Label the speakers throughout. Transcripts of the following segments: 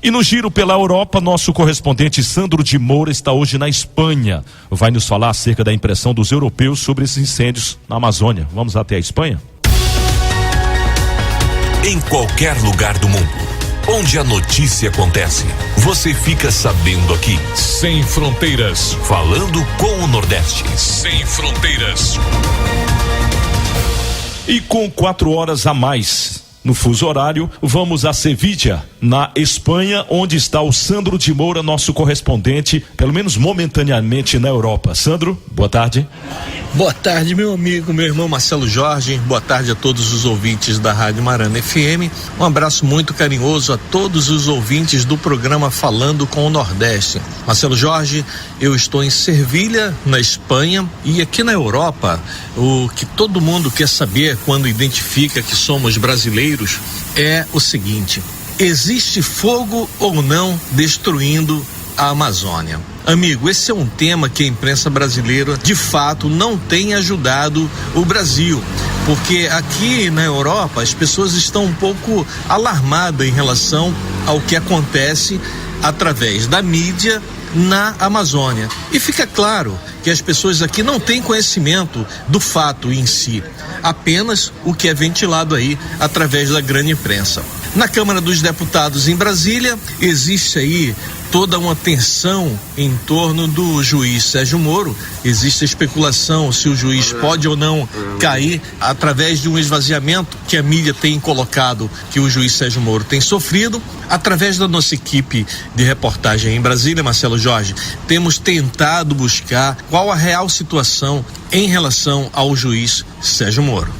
Speaker 1: E no giro pela Europa, nosso correspondente Sandro de Moura está hoje na Espanha. Vai nos falar acerca da impressão dos europeus sobre esses incêndios na Amazônia. Vamos até a Espanha?
Speaker 2: Em qualquer lugar do mundo, onde a notícia acontece, você fica sabendo aqui. Sem Fronteiras, falando com o Nordeste. Sem Fronteiras.
Speaker 1: E com 4 horas a mais no fuso horário, vamos a Sevilla, na Espanha, onde está o Sandro de Moura, nosso correspondente, pelo menos momentaneamente na Europa. Sandro, boa tarde.
Speaker 3: Boa tarde, meu amigo, meu irmão Marcelo Jorge. Boa tarde a todos os ouvintes da Rádio Marana FM. Um abraço muito carinhoso a todos os ouvintes do programa Falando com o Nordeste. Marcelo Jorge, eu estou em Sevilha, na Espanha, e aqui na Europa, o que todo mundo quer saber quando identifica que somos brasileiros é o seguinte: existe fogo ou não destruindo a Amazônia? Amigo, esse é um tema que a imprensa brasileira de fato não tem ajudado o Brasil, porque aqui na Europa as pessoas estão um pouco alarmadas em relação ao que acontece através da mídia na Amazônia. E fica claro que as pessoas aqui não têm conhecimento do fato em si, apenas o que é ventilado aí através da grande imprensa. Na Câmara dos Deputados em Brasília, existe aí toda uma tensão em torno do juiz Sérgio Moro. Existe a especulação se o juiz pode ou não cair através de um esvaziamento que a mídia tem colocado que o juiz Sérgio Moro tem sofrido. Através da nossa equipe de reportagem em Brasília, Marcelo Jorge, temos tentado buscar qual a real situação em relação ao juiz Sérgio Moro.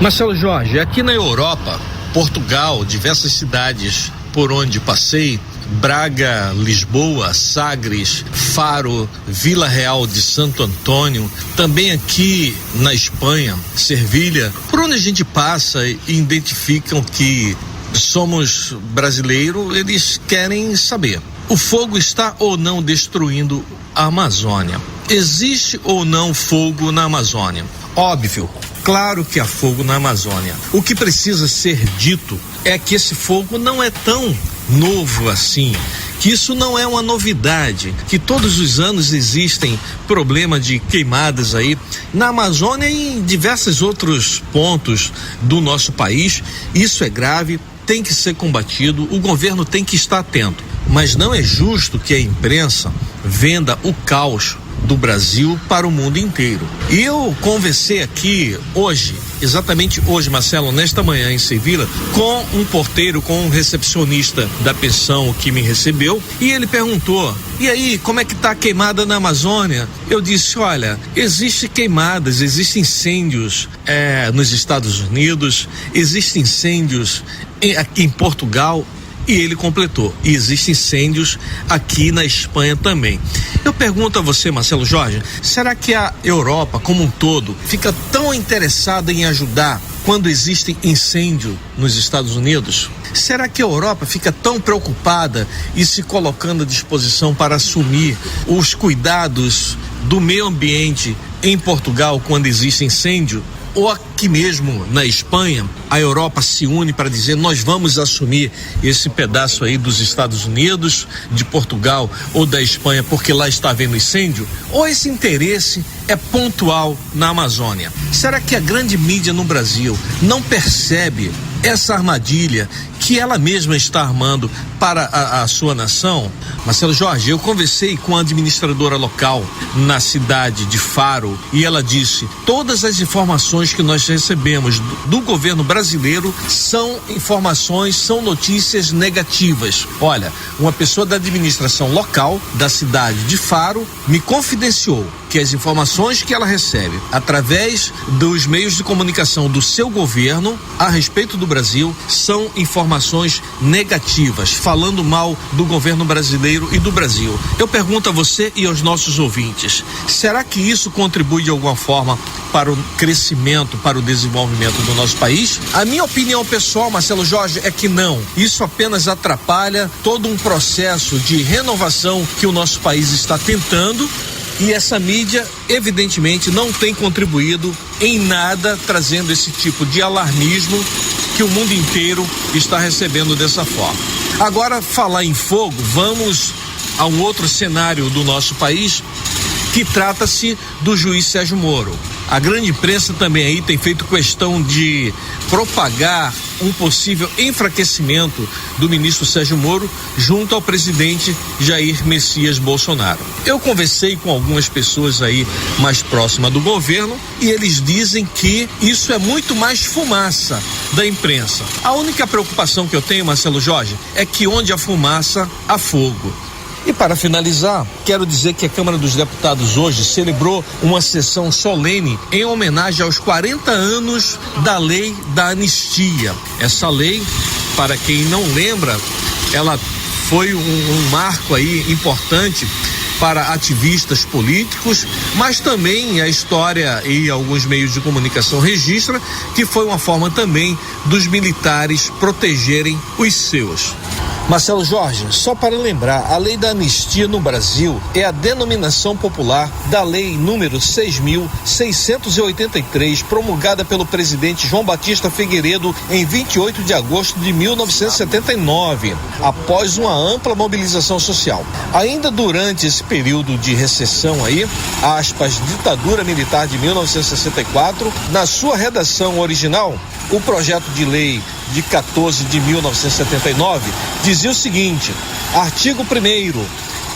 Speaker 3: Marcelo Jorge, aqui na Europa, Portugal, diversas cidades por onde passei, Braga, Lisboa, Sagres, Faro, Vila Real de Santo Antônio, também aqui na Espanha, Sevilha, por onde a gente passa e identificam que somos brasileiros, eles querem saber: o fogo está ou não destruindo a Amazônia? Existe ou não fogo na Amazônia? Óbvio, claro que há fogo na Amazônia. O que precisa ser dito é que esse fogo não é tão novo assim, que isso não é uma novidade, que todos os anos existem problema de queimadas aí na Amazônia e em diversos outros pontos do nosso país. Isso é grave, tem que ser combatido, o governo tem que estar atento, mas não é justo que a imprensa venda o caos do Brasil para o mundo inteiro. E eu conversei aqui hoje, exatamente hoje, Marcelo, nesta manhã em Sevilha, com um porteiro, com um recepcionista da pensão que me recebeu, e ele perguntou: e aí, como é que tá a queimada na Amazônia? Eu disse: olha, existem queimadas, existem incêndios nos Estados Unidos, existem incêndios aqui em Portugal. E ele completou: e existem incêndios aqui na Espanha também. Eu pergunto a você, Marcelo Jorge, será que a Europa como um todo fica tão interessada em ajudar quando existe incêndio nos Estados Unidos? Será que a Europa fica tão preocupada e se colocando à disposição para assumir os cuidados do meio ambiente em Portugal quando existe incêndio? Ou aqui mesmo na Espanha, a Europa se une para dizer: nós vamos assumir esse pedaço aí dos Estados Unidos, de Portugal ou da Espanha, porque lá está havendo incêndio? Ou esse interesse é pontual na Amazônia? Será que a grande mídia no Brasil não percebe essa armadilha que ela mesma está armando para a sua nação? Marcelo Jorge, eu conversei com a administradora local na cidade de Faro e ela disse: todas as informações que nós recebemos do governo brasileiro são informações, são notícias negativas. Olha, uma pessoa da administração local da cidade de Faro me confidenciou que as informações que ela recebe através dos meios de comunicação do seu governo a respeito do Brasil são informações negativas, falando mal do governo brasileiro e do Brasil. Eu pergunto a você e aos nossos ouvintes: será que isso contribui de alguma forma para o crescimento, para o desenvolvimento do nosso país? A minha opinião pessoal, Marcelo Jorge, é que não. Isso apenas atrapalha todo um processo de renovação que o nosso país está tentando. E essa mídia, evidentemente, não tem contribuído em nada, trazendo esse tipo de alarmismo que o mundo inteiro está recebendo dessa forma. Agora, falar em fogo, vamos a um outro cenário do nosso país, que trata-se do juiz Sérgio Moro. A grande imprensa também aí tem feito questão de propagar um possível enfraquecimento do ministro Sérgio Moro junto ao presidente Jair Messias Bolsonaro. Eu conversei com algumas pessoas aí mais próximas do governo e eles dizem que isso é muito mais fumaça da imprensa. A única preocupação que eu tenho, Marcelo Jorge, é que onde há fumaça, há fogo. E para finalizar, quero dizer que a Câmara dos Deputados hoje celebrou uma sessão solene em homenagem aos 40 anos da Lei da Anistia. Essa lei, para quem não lembra, ela foi um marco aí importante para ativistas políticos, mas também a história e alguns meios de comunicação registra que foi uma forma também dos militares protegerem os seus. Marcelo Jorge, só para lembrar, a Lei da Anistia no Brasil é a denominação popular da Lei número 6.683, promulgada pelo presidente João Batista Figueiredo em 28 de agosto de 1979, após uma ampla mobilização social. Ainda durante esse período de recessão aí, aspas, ditadura militar de 1964, na sua redação original, o projeto de lei de 14 de 1979 dizia o seguinte: artigo 1º,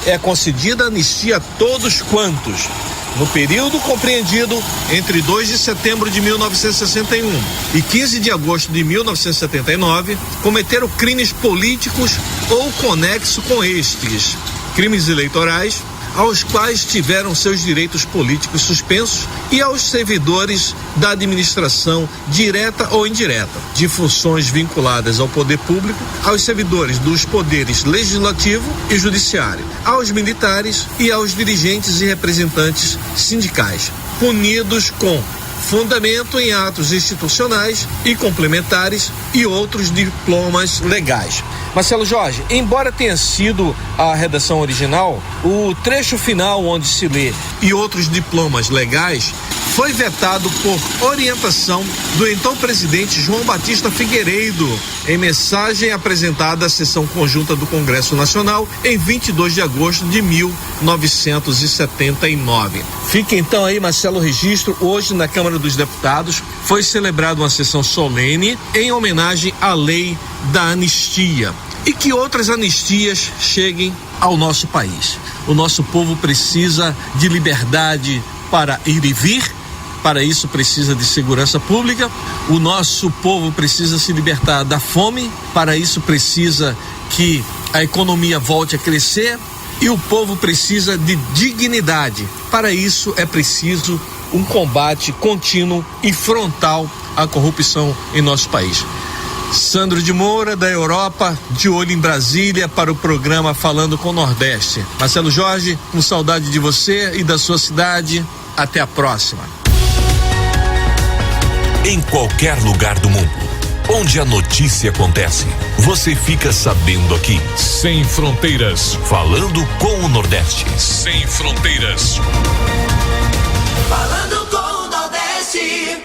Speaker 3: é concedida anistia a todos quantos, no período compreendido entre 2 de setembro de 1961 e 15 de agosto de 1979, cometeram crimes políticos ou conexo com estes, crimes eleitorais, aos quais tiveram seus direitos políticos suspensos, e aos servidores da administração direta ou indireta, de funções vinculadas ao poder público, aos servidores dos poderes legislativo e judiciário, aos militares e aos dirigentes e representantes sindicais, punidos com fundamento em atos institucionais e complementares e outros diplomas legais. Marcelo Jorge, embora tenha sido a redação original, o trecho final onde se lê "e outros diplomas legais" foi vetado por orientação do então presidente João Batista Figueiredo, em mensagem apresentada à sessão conjunta do Congresso Nacional em 22 de agosto de 1979. Fica então aí, Marcelo, registro. Hoje na Câmara dos Deputados foi celebrada uma sessão solene em homenagem à Lei da Anistia. E que outras anistias cheguem ao nosso país. O nosso povo precisa de liberdade para ir e vir. Para isso precisa de segurança pública. O nosso povo precisa se libertar da fome. Para isso precisa que a economia volte a crescer. E o povo precisa de dignidade. Para isso é preciso um combate contínuo e frontal à corrupção em nosso país. Sandro de Moura, da Europa, de olho em Brasília, para o programa Falando com o Nordeste. Marcelo Jorge, com saudade de você e da sua cidade. Até a próxima.
Speaker 2: Em qualquer lugar do mundo, onde a notícia acontece, você fica sabendo aqui. Sem Fronteiras, falando com o Nordeste. Sem Fronteiras.
Speaker 4: Falando com o Nordeste.